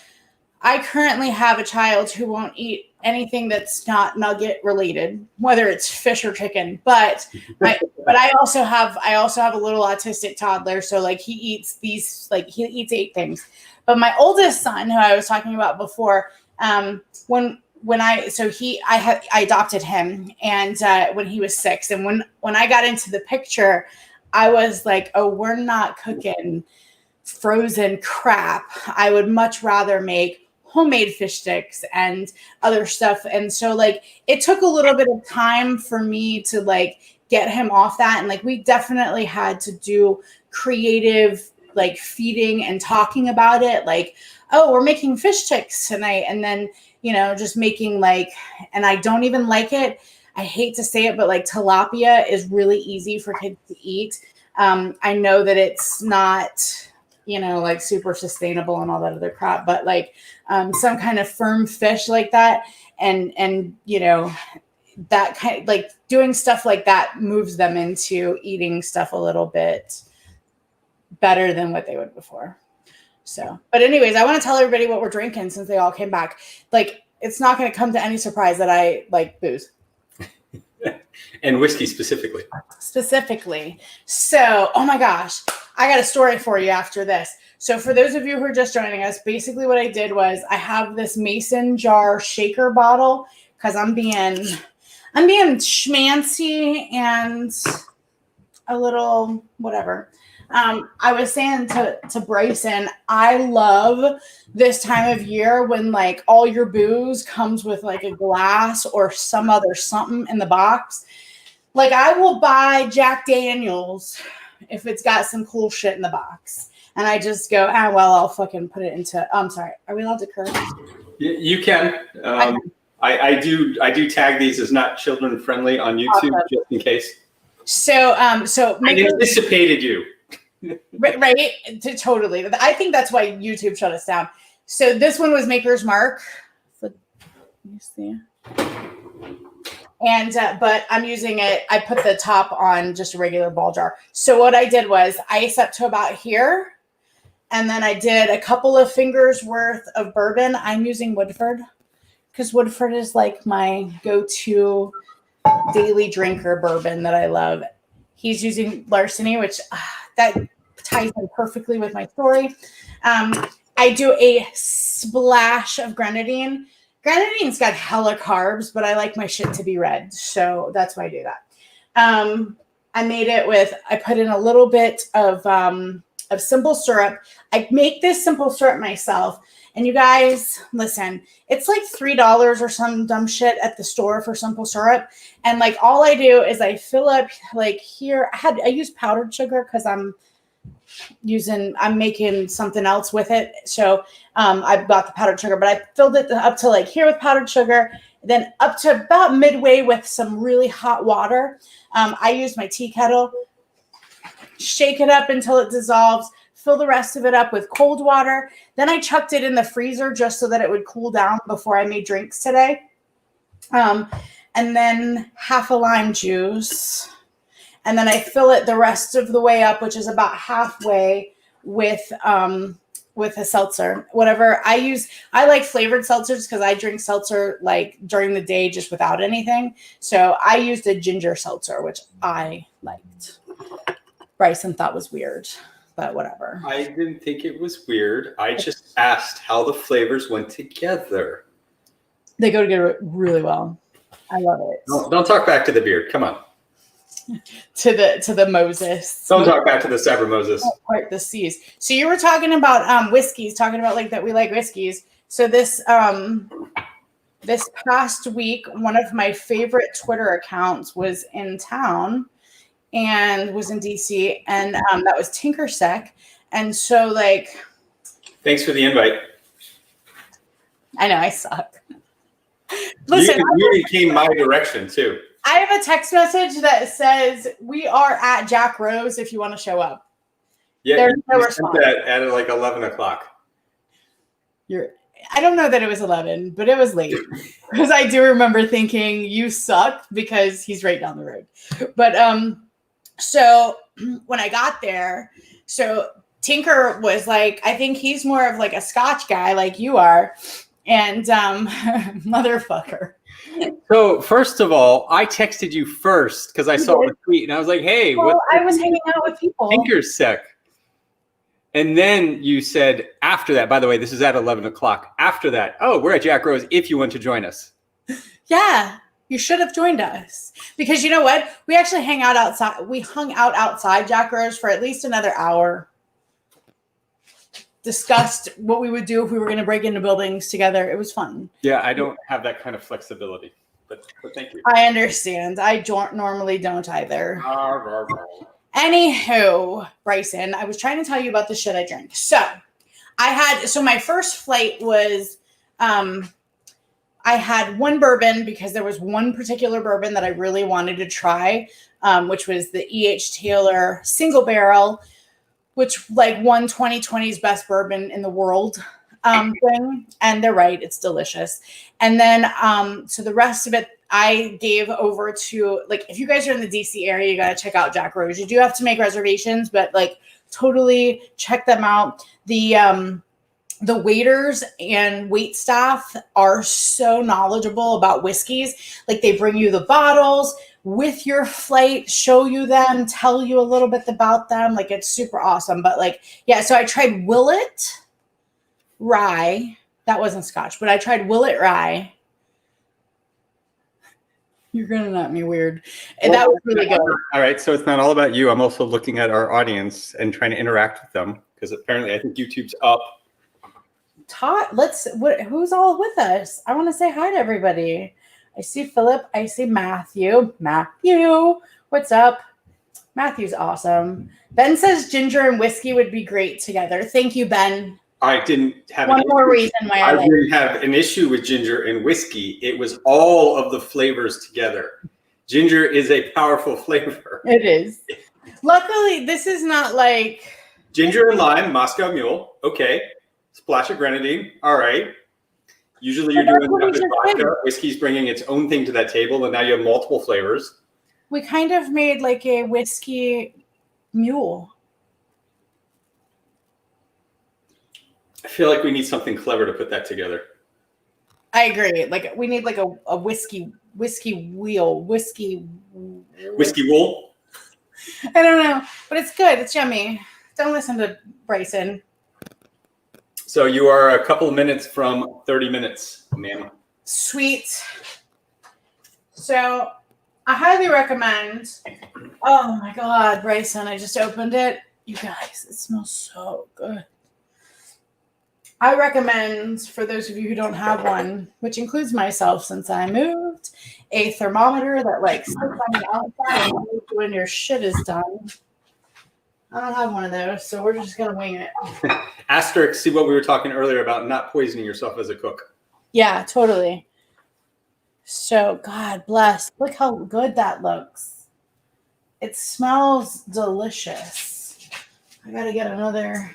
I currently have a child who won't eat anything that's not nugget related, whether it's fish or chicken, but I also have a little autistic toddler. So like he eats 8 things, but my oldest son, who I was talking about before, I adopted him and, when he was 6, and when I got into the picture, I was like, oh, we're not cooking frozen crap. I would much rather make homemade fish sticks and other stuff. And so like, it took a little bit of time for me to like get him off that. And like, we definitely had to do creative, like feeding and talking about it. Like, oh, we're making fish sticks tonight. And then, just making like, and I don't even like it. I hate to say it, but like tilapia is really easy for kids to eat. I know that it's not, like super sustainable and all that other crap, but like some kind of firm fish like that. And that kind of like doing stuff like that moves them into eating stuff a little bit better than what they would before. So, but anyways, I want to tell everybody what we're drinking since they all came back. Like, it's not going to come to any surprise that I like booze.
And whiskey specifically.
So, oh my gosh, I got a story for you after this. So for those of you who are just joining us, basically what I did was I have this mason jar shaker bottle because I'm being schmancy and a little whatever. I was saying to Bryson, I love this time of year when like all your booze comes with like a glass or some other something in the box. Like I will buy Jack Daniels if it's got some cool shit in the box. And I just go, I'll fucking put it into, I'm sorry. Are we allowed to curse?
You can. I do tag these as not children friendly on YouTube, awesome. Just in case.
So I
anticipated you.
Right? Totally. I think that's why YouTube shut us down. So this one was Maker's Mark. Let me see. And, but I'm using it. I put the top on just a regular ball jar. So what I did was ice up to about here. And then I did a couple of fingers worth of bourbon. I'm using Woodford because Woodford is like my go-to daily drinker bourbon that I love. He's using Larceny, which that ties in perfectly with my story. I do a splash of grenadine. Grenadine's got hella carbs, but I like my shit to be red. So that's why I do that. I put in a little bit of simple syrup. I make this simple syrup myself. And you guys, listen, it's like $3 or some dumb shit at the store for simple syrup. And like all I do is I fill up like here. I use powdered sugar because I'm making something else with it. So I've got the powdered sugar, but I filled it up to like here with powdered sugar, then up to about midway with some really hot water. I use my tea kettle, shake it up until it dissolves, fill the rest of it up with cold water. Then I chucked it in the freezer just so that it would cool down before I made drinks today. And then half a lime juice. And then I fill it the rest of the way up, which is about halfway, with a seltzer. Whatever I use, I like flavored seltzers because I drink seltzer like during the day just without anything. So I used a ginger seltzer, which I liked. Bryson thought was weird, but whatever.
I didn't think it was weird. I just asked how the flavors went together.
They go together really well. I love it.
Don't talk back to the beard. Come on.
To the Moses.
Don't talk back to the Sabre Moses.
Part the seas. So you were talking about whiskeys, talking about like that we like whiskeys. So this past week, one of my favorite Twitter accounts was in town and was in DC, and that was Tinkersec. And so like,
thanks for the invite.
I know I suck. Listen,
you came my direction too.
I have a text message that says we are at Jack Rose if you want to show up.
Yeah,
there's no
response. That at like 11 o'clock.
I don't know that it was 11, but it was late because I do remember thinking you suck because he's right down the road. But so when I got there, so Tinker was like, I think he's more of like a Scotch guy like you are, and motherfucker.
So first of all, I texted you first because I saw the tweet and I was like, hey,
well, I was hanging out with people.
Tinkersec. And then you said after that, by the way, this is at 11 o'clock. After that, oh, we're at Jack Rose if you want to join us.
Yeah, you should have joined us because you know what? We actually hung out outside Jack Rose for at least another hour. Discussed what we would do if we were going to break into buildings together. It was fun.
Yeah, I don't have that kind of flexibility, but thank you.
I understand. I normally don't either. Anywho, Bryson, I was trying to tell you about the shit I drank. So my first flight was, I had one bourbon because there was one particular bourbon that I really wanted to try, which was the E.H. Taylor single barrel, which like won 2020's best bourbon in the world thing. And they're right. It's delicious. And then, so the rest of it, I gave over to, like, if you guys are in the DC area, you got to check out Jack Rose. You do have to make reservations, but like totally check them out. The waiters and wait staff are so knowledgeable about whiskeys. Like they bring you the bottles with your flight, show you them, tell you a little bit about them. Like it's super awesome. But like, yeah, so I tried Willet Rye. That wasn't Scotch, but I tried Willet Rye. You're gonna knock me weird. And that was really good.
All right, so it's not all about you. I'm also looking at our audience and trying to interact with them because apparently I think YouTube's up.
Todd, who's all with us? I want to say hi to everybody. I see Philip. I see Matthew. Matthew, what's up? Matthew's awesome. Ben says ginger and whiskey would be great together. Thank you, Ben.
I didn't have
one more reason why I
didn't have an issue with ginger and whiskey. It was all of the flavors together. Ginger is a powerful flavor.
It is. Luckily, this is not like
ginger and lime, Moscow Mule. Okay. Splash of grenadine. All right. Usually you're doing vodka. Whiskey's bringing its own thing to that table, and now you have multiple flavors.
We kind of made like a whiskey mule.
I feel like we need something clever to put that together.
I agree. Like we need like a whiskey wool. I don't know, but it's good. It's yummy. Don't listen to Bryson.
So you are a couple of minutes from 30 minutes, ma'am.
Sweet. So I highly recommend. Oh my God, Bryson, I just opened it. You guys, it smells so good. I recommend, for those of you who don't have one, which includes myself since I moved, a thermometer that like sits on the outside when your shit is done. I don't have one of those, so we're just going to wing it.
Asterisk, see what we were talking earlier about not poisoning yourself as a cook.
Yeah, totally. So, God bless. Look how good that looks. It smells delicious. I gotta get another.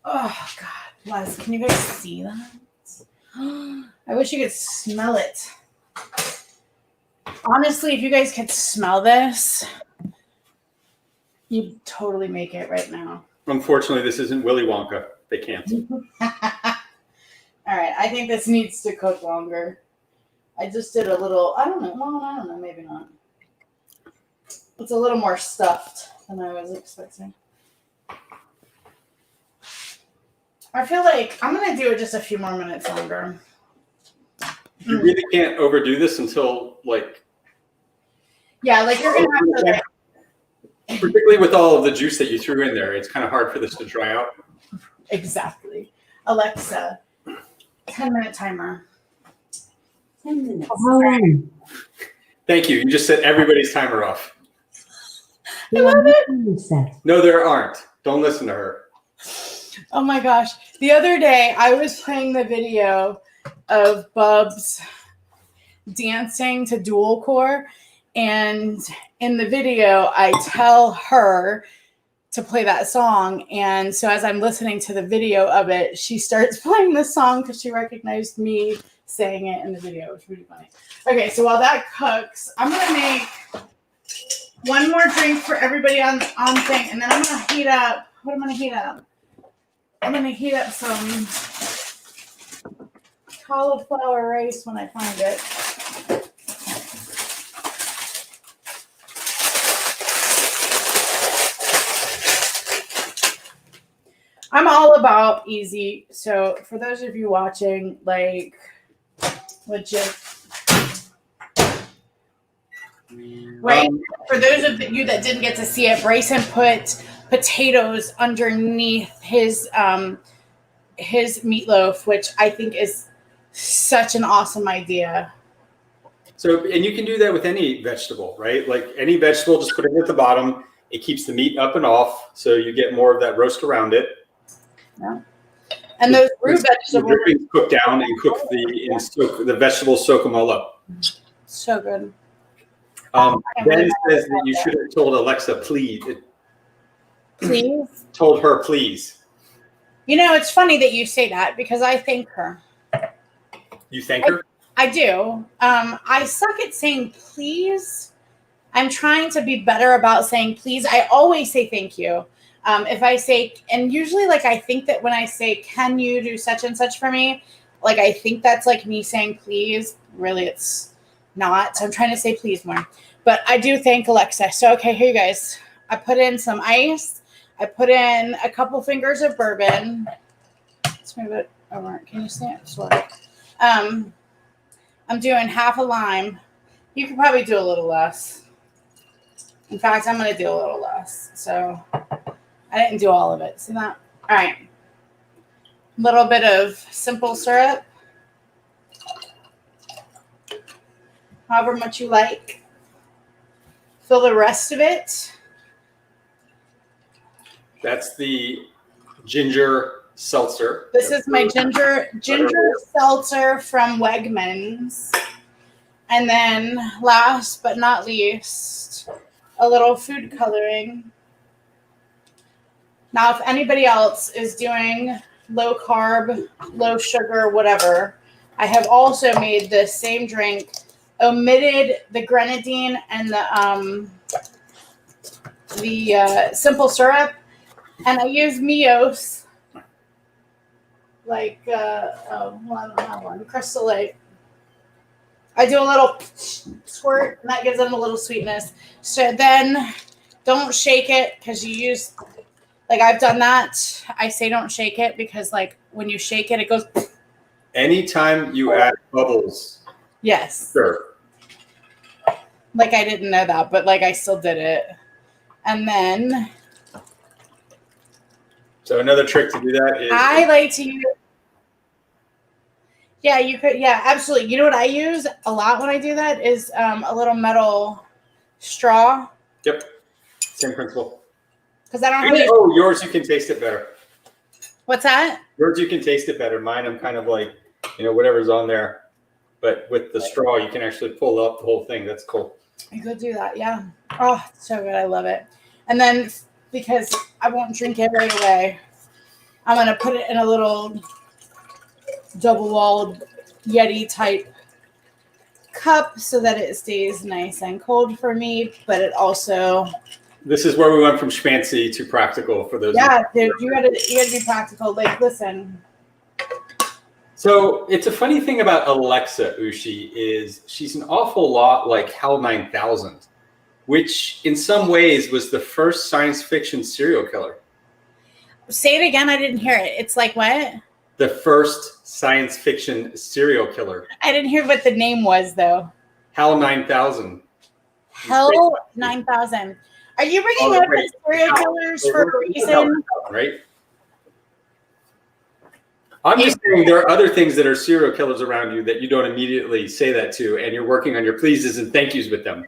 Oh God, Les, can you guys see that? I wish you could smell it. Honestly, if you guys could smell this, you'd totally make it right now.
Unfortunately, this isn't Willy Wonka. They can't.
All right, I think this needs to cook longer. I just did a little, I don't know, well, I don't know, maybe not. It's a little more stuffed than I was expecting. I feel like I'm going to do it just a few more minutes longer.
You really can't overdo this until, like...
Yeah, like you're going to have to... Like,
particularly with all of the juice that you threw in there, it's kind of hard for this to dry out.
Exactly. Alexa, 10-minute timer.
10 minutes.
Thank you. You just set everybody's timer off.
I love it.
No, there aren't. Don't listen to her.
Oh my gosh. The other day, I was playing the video of Bubs dancing to dual core. And in the video, I tell her to play that song. And so as I'm listening to the video of it, she starts playing the song because she recognized me saying it in the video, which was really funny. Okay, so while that cooks, I'm going to make one more drink for everybody on thing. And then I'm going to heat up. What am I going to heat up? I'm going to heat up some cauliflower rice when I find it. I'm all about easy. So for those of you watching, like, legit. Right? For those of you that didn't get to see it, Bryson put potatoes underneath his meatloaf, which I think is such an awesome idea.
So, and you can do that with any vegetable, right? Like any vegetable, just put it at the bottom. It keeps the meat up and off, so you get more of that roast around it.
Yeah. And those root vegetables
cook down and cook the vegetables, soak them all up.
So good.
Ben says that you should have told Alexa, please.
Please?
Told her, please.
You know, it's funny that you say that because I thank her.
You thank her?
I do. I suck at saying please. I'm trying to be better about saying please. I always say thank you. If I say, and usually like I think that when I say, can you do such and such for me? Like I think that's like me saying please. Really, it's not. So I'm trying to say please more. But I do thank Alexa. So, okay, here you guys. I put in some ice. I put in a couple fingers of bourbon. Let's move it over. Can you see it? Sort of. I'm doing half a lime. You could probably do a little less. In fact, I'm going to do a little less. So I didn't do all of it. See that? All right. A little bit of simple syrup. However much you like. Fill the rest of it.
That's the ginger seltzer.
This is my ginger seltzer from Wegmans. And then last but not least, a little food coloring. Now, if anybody else is doing low carb, low sugar, whatever, I have also made this same drink, omitted the grenadine and the simple syrup, and I use Mios, like, I don't have one, Crystal Light. I do a little squirt, and that gives them a little sweetness. So then don't shake it because you use, like I've done that. I say don't shake it because like when you shake it, it goes.
Anytime you add bubbles.
Yes.
Sure.
Like I didn't know that, but like I still did it. And then.
So another trick to do that is.
I like to use. Yeah, you could. Yeah, absolutely. You know what I use a lot when I do that is a little metal straw.
Yep. Same principle.
Because I don't have.
Oh, yours you can taste it better.
What's that?
Yours you can taste it better. Mine, I'm kind of like, whatever's on there. But with the straw, you can actually pull up the whole thing. That's cool.
You could do that, yeah. Oh, it's so good. I love it. And then because I won't drink it right away, I'm going to put it in a little double-walled Yeti type cup so that it stays nice and cold for me, but it also...
This is where we went from schmancy to practical for those.
Yeah, dude, you gotta be practical. Like, listen.
So it's a funny thing about Alexa, Ushi, is she's an awful lot like HAL 9000, which in some ways was the first science fiction serial killer.
Say it again. I didn't hear it. It's like what?
The first science fiction serial killer.
I didn't hear what the name was, though.
HAL 9000.
HAL 9000. Are you bringing up the serial killers for a reason?
Right? I'm just saying there are other things that are serial killers around you that you don't immediately say that to, and you're working on your pleases and thank yous with them.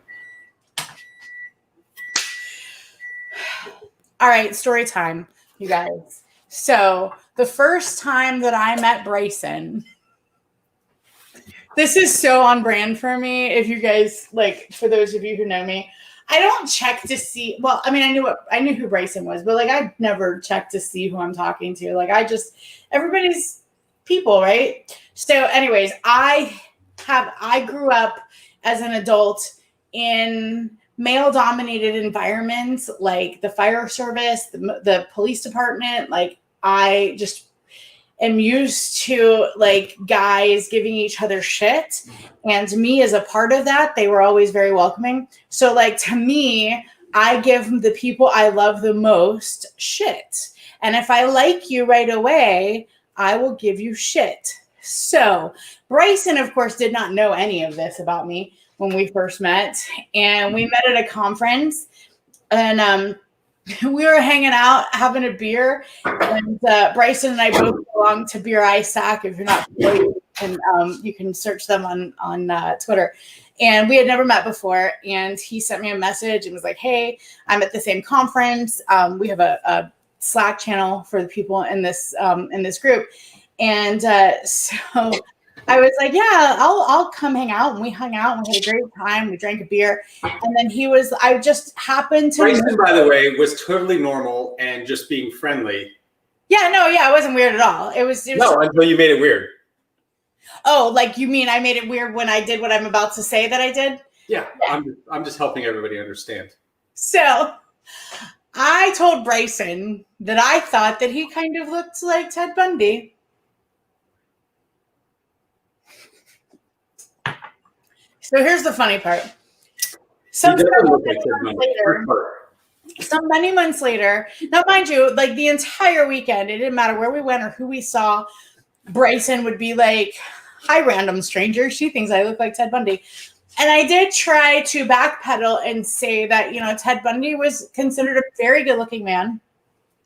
All right, story time, you guys. So the first time that I met Bryson, this is so on brand for me. If you guys, like, for those of you who know me, I don't check to see. Well, I mean, I knew who Bryson was, but like I never checked to see who I'm talking to. Like everybody's people, right? So, anyways, I grew up as an adult in male-dominated environments, like the fire service, the police department. Like I just am used to like guys giving each other shit, and me as a part of that, they were always very welcoming. So like to me, I give the people I love the most shit, and if I like you right away, I will give you shit. So Bryson, of course, did not know any of this about me when we first met, and we met at a conference, and we were hanging out, having a beer, and Bryson and I both belong to Beer ISAC. If you're not familiar, you can search them on Twitter. And we had never met before, and he sent me a message and was like, hey, I'm at the same conference. We have a Slack channel for the people in this group. And so I was like, yeah, I'll come hang out. And we hung out and we had a great time. We drank a beer. And then I just happened to.
Bryson, by the way, was totally normal and just being friendly.
Yeah, it wasn't weird at all. It was
no, until you made it weird.
Oh, like you mean I made it weird when I did what I'm about to say that I did?
Yeah. I'm just helping everybody understand.
So I told Bryson that I thought that he kind of looked like Ted Bundy. So here's the funny part. Many months later, now mind you, like the entire weekend, it didn't matter where we went or who we saw, Bryson would be like, hi, random stranger. She thinks I look like Ted Bundy. And I did try to backpedal and say that, Ted Bundy was considered a very good-looking man.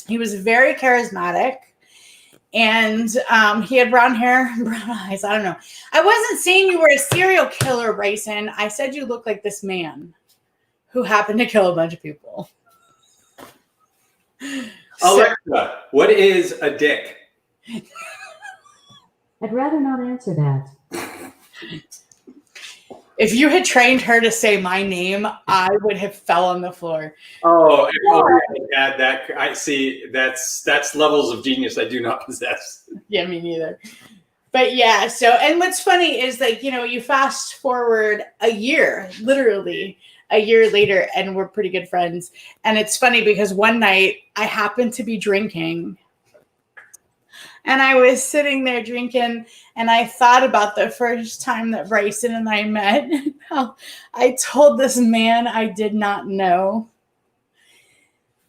He was very charismatic. And he had brown hair, brown eyes. I don't know. I wasn't saying you were a serial killer, Bryson. I said you look like this man who happened to kill a bunch of people.
Alexa, what is a dick?
I'd rather not answer that.
If you had trained her to say my name, I would have fell on the floor.
Oh, add that. I see. That's levels of genius I do not possess.
Yeah, me neither. But yeah, so, and what's funny is like, you fast forward a year, literally a year later, and we're pretty good friends. And it's funny because one night I happened to be drinking. And I was sitting there drinking, and I thought about the first time that Bryson and I met. How I told this man I did not know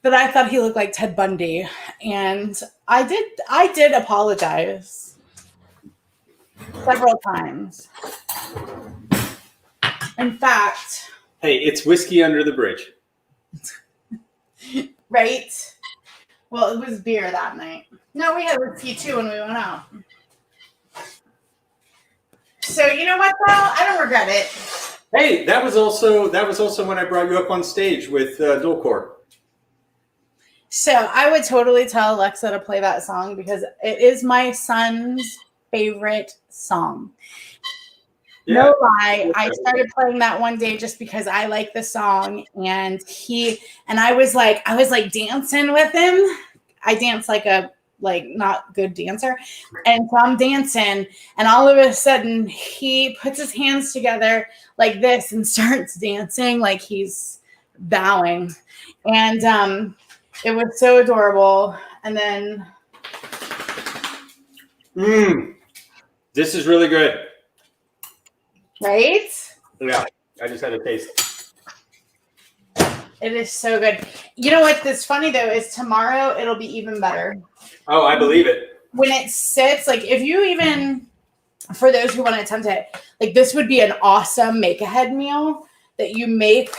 that I thought he looked like Ted Bundy. And I did apologize several times. In fact.
Hey, it's whiskey under the bridge.
Right? Well, it was beer that night. No, we had whiskey too when we went out. So you know what though? I don't regret it.
Hey, that was also when I brought you up on stage with Dualcore.
So I would totally tell Alexa to play that song because it is my son's favorite song. No lie. I started playing that one day just because I like the song, and I was like dancing with him. I dance like a not good dancer. And so I'm dancing, and all of a sudden he puts his hands together like this and starts dancing like he's bowing. And it was so adorable. And then
this is really good.
Right?
Yeah, I just had a taste.
It is so good. You know what's funny though is tomorrow it'll be even better.
Oh, I believe it.
When it sits, like if you even, for those who want to attempt it, like this would be an awesome make ahead meal that you make,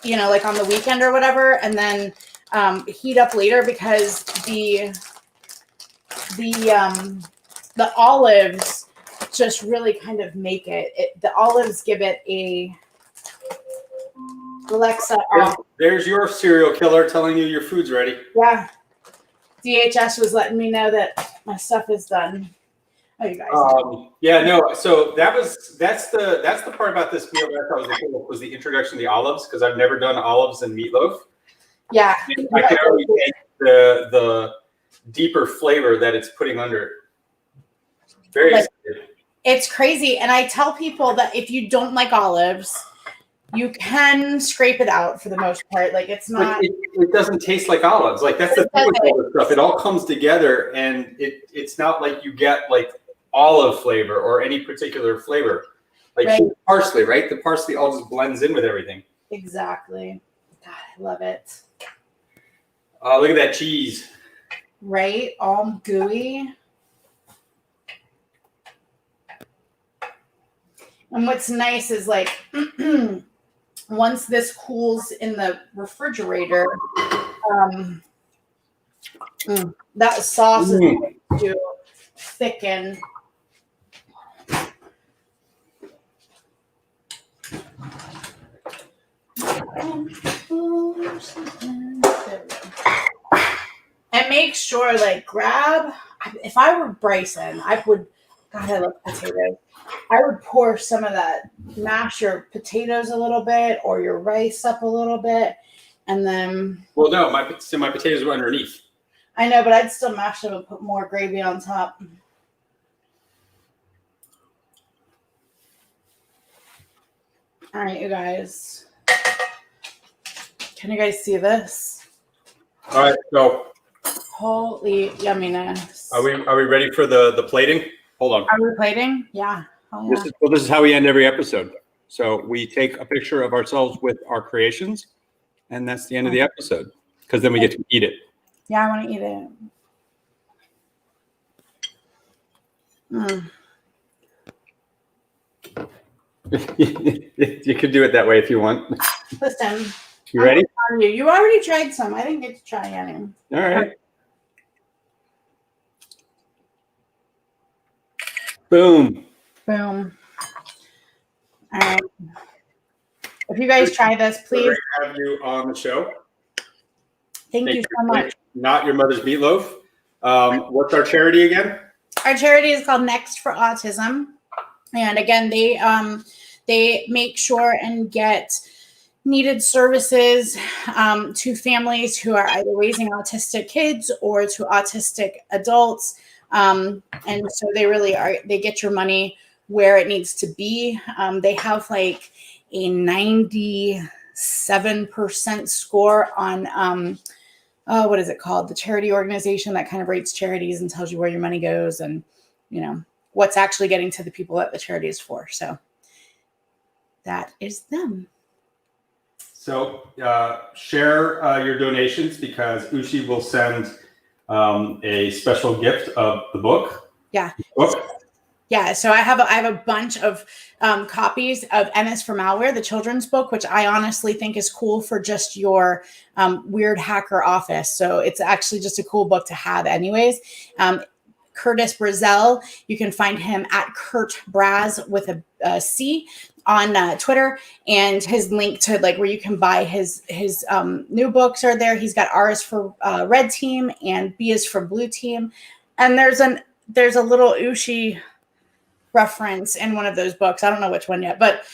like on the weekend or whatever, and then heat up later, because the olives just really kind of make it. The olives give it a Alexa off.
There's your serial killer telling you your food's ready.
Yeah. DHS was letting me know that my stuff is done. Oh, you guys.
Yeah, no. So that's the part about this meal that I thought was the cool was the introduction of the olives, because I've never done olives and meatloaf.
Yeah.
And I can already taste the deeper flavor that it's putting under it. Very excited.
It's crazy. And I tell people that if you don't like olives, you can scrape it out for the most part. Like it's not.
It doesn't taste like olives. Like that's the thing with all this stuff. It all comes together, and it's not like you get like olive flavor or any particular flavor. Like parsley, right? The parsley all just blends in with everything.
Exactly. God, I love it.
Look at that cheese.
Right? All gooey. And what's nice is like once this cools in the refrigerator, that sauce is going to thicken. And make sure, like, if I were Bryson, I would, God, I love potatoes. I would pour some of that, mash your potatoes a little bit or your rice up a little bit, and then.
Well, no, my potatoes were underneath.
I know, but I'd still mash them and put more gravy on top. All right, you guys. Can you guys see this?
All right, so.
Holy yumminess.
Are we ready for the plating? Hold on.
Are we plating? Yeah. Oh, yeah.
This is how we end every episode. So we take a picture of ourselves with our creations, and that's the end of the episode, because then we get to eat it.
Yeah, I want to eat
it. You could do it that way if you want.
Listen.
You ready?
You already tried some. I didn't get to try any.
All right. Boom.
Boom. All right. If you guys try this, please.
We're going to have you on the show.
Thank you so much.
Not Your Mother's Meatloaf. What's our charity again?
Our charity is called Next for Autism. And again, they make sure and get needed services to families who are either raising autistic kids or to autistic adults. And so they really are, they get your money where it needs to be. They have like a 97% score on, what is it called? The charity organization that kind of rates charities and tells you where your money goes and, what's actually getting to the people that the charity is for. So that is them.
So share your donations, because Ushi will send a special gift of the book.
Yeah. Yeah. So I have a bunch of copies of M is for Malware, the children's book, which I honestly think is cool for just your weird hacker office. So it's actually just a cool book to have anyways. Curtis Brazel, you can find him at Kurt Braz with a C on Twitter, and his link to like where you can buy his new books are there. He's got R is for Red Team and B is for Blue Team, and there's a little Ushi reference in one of those books. I don't know which one yet, but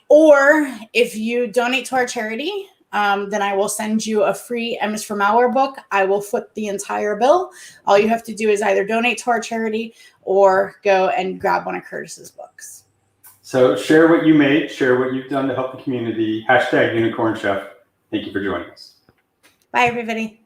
or if you donate to our charity, then I will send you a free M's for Malware book. I will foot the entire bill. All you have to do is either donate to our charity or go and grab one of Curtis's books.
So share what you made, share what you've done to help the community. #UnicornChef. Thank you for joining us.
Bye, everybody.